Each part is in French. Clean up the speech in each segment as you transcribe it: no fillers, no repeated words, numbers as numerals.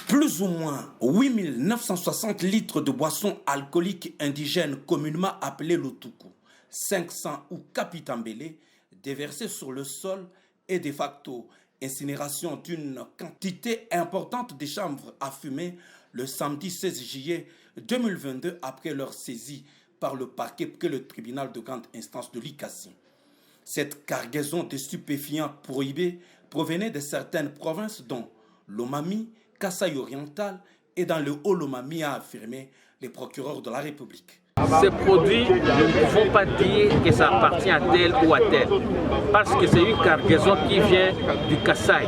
Plus ou moins 8960 litres de boissons alcooliques indigènes communément appelées l'Otuku, 500 ou capitambélé, déversés sur le sol et de facto incinération d'une quantité importante de chanvre à fumer le samedi 16 juillet 2022 après leur saisie par le parquet que le tribunal de grande instance de l'Ikassi. Cette cargaison de stupéfiants prohibés provenait de certaines provinces dont l'Omami, Kasaï oriental et dans le Haut-Lomami, a affirmé les procureurs de la République. Ces produits, nous ne pouvons pas dire que ça appartient à tel ou à tel, parce que c'est une cargaison qui vient du Kasaï,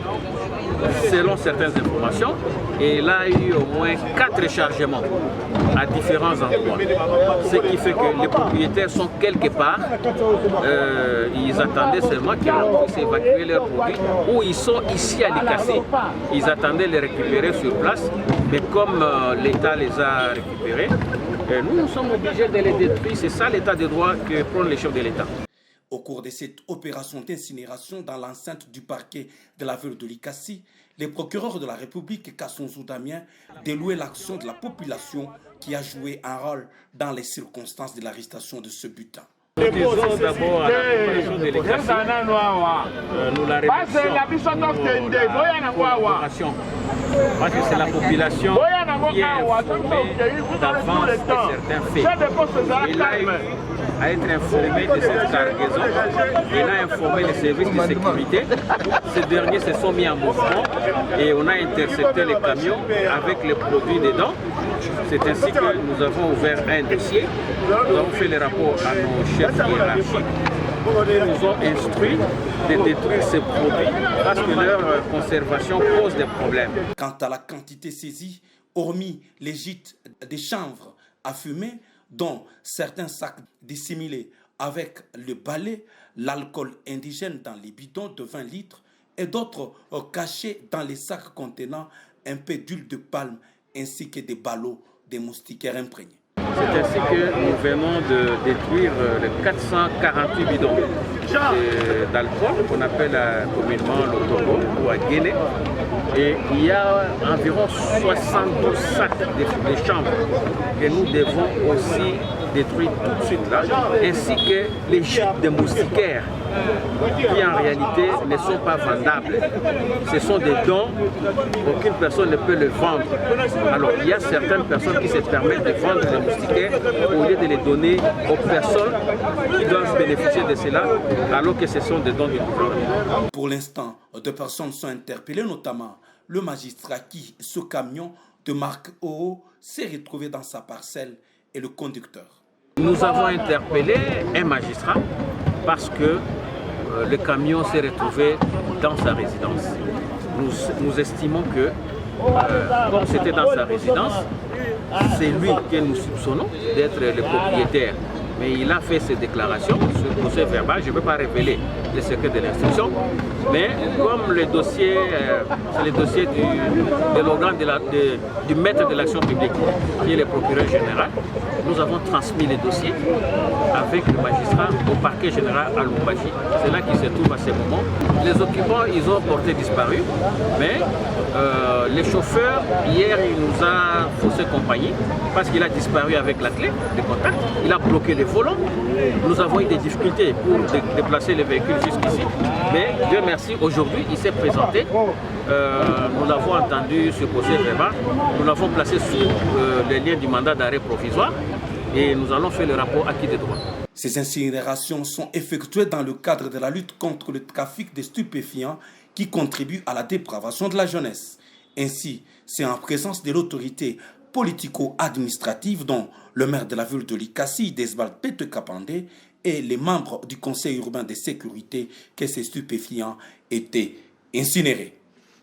selon certaines informations, et là il y a eu au moins 4 chargements à différents endroits. Ce qui fait que les propriétaires sont quelque part, ils attendaient seulement qu'ils puissent évacuer leurs produits, ou ils sont ici à l'Ikassi, ils attendaient les récupérer sur place, mais comme l'État les a récupérés, nous sommes obligés de les détruire. C'est ça l'état de droit que prennent les chefs de l'État. Au cours de cette opération d'incinération dans l'enceinte du parquet de la ville de l'Ikassi, les procureurs de la République, Kassonzou Damien, délouaient l'action de la population qui a joué un rôle dans les circonstances de l'arrestation de ce butin. Nous disons d'abord à la population de l'Ikassi, nous la remercions pour la collaboration, parce que c'est la population qui est informée d'avance de certains faits. Il a eu à être informé de cette cargaison, il a informé les services de sécurité. Ces derniers se sont mis en mouvement et on a intercepté les camions avec les produits dedans. C'est ainsi que nous avons ouvert un dossier, nous avons fait les rapports à nos chefs hiérarchiques. Ils nous ont instruit de détruire ces produits parce que leur conservation pose des problèmes. Quant à la quantité saisie, hormis les gîtes des chanvres à fumer, dont certains sacs dissimulés avec le balai, l'alcool indigène dans les bidons de 20 litres et d'autres cachés dans les sacs contenant un peu d'huile de palme ainsi que des ballots de moustiquaires imprégnés. C'est ainsi que nous venons de détruire les 448 bidons d'alcool qu'on appelle communément l'Otogo ou à Guinée. Et il y a environ 72 sacs de chanvre que nous devons aussi détruire tout de suite là, ainsi que les gîtes de moustiquaires qui en réalité ne sont pas vendables. Ce sont des dons, aucune personne ne peut le vendre. Alors il y a certaines personnes qui se permettent de vendre les moustiquaires au lieu de les donner aux personnes qui doivent bénéficier de cela, alors que ce sont des dons du gouvernement. Pour l'instant, 2 personnes sont interpellées, notamment le magistrat qui, ce camion de marque OO, s'est retrouvé dans sa parcelle et le conducteur. Nous avons interpellé un magistrat parce que le camion s'est retrouvé dans sa résidence. Nous estimons que, comme c'était dans sa résidence, c'est lui que nous soupçonnons d'être le propriétaire. Mais il a fait ses déclarations sur le procès verbal. Je ne peux pas révéler les secrets de l'instruction. Mais comme le dossier, c'est le dossier de l'organe du maître de l'action publique, qui est le procureur général, nous avons transmis les dossiers avec le magistrat au parquet général à Lubumbashi. C'est là qu'il se trouve à ce moment. Les occupants, ils ont porté disparu, mais les chauffeurs, hier, il nous a faussé compagnie parce qu'il a disparu avec la clé de contact. Il a bloqué les volants. Nous avons eu des difficultés pour déplacer les véhicules jusqu'ici. Mais Dieu merci, aujourd'hui, il s'est présenté. Nous l'avons entendu sur procès verbal. Nous l'avons placé sous les liens du mandat d'arrêt provisoire et nous allons faire le rapport acquis des droits. Ces incinérations sont effectuées dans le cadre de la lutte contre le trafic de stupéfiants qui contribue à la dépravation de la jeunesse. Ainsi, c'est en présence de l'autorité politico-administrative dont le maire de la ville de l'Ikassi, Desbald Pete Kapandé, et les membres du conseil urbain de sécurité que ces stupéfiants étaient incinérés.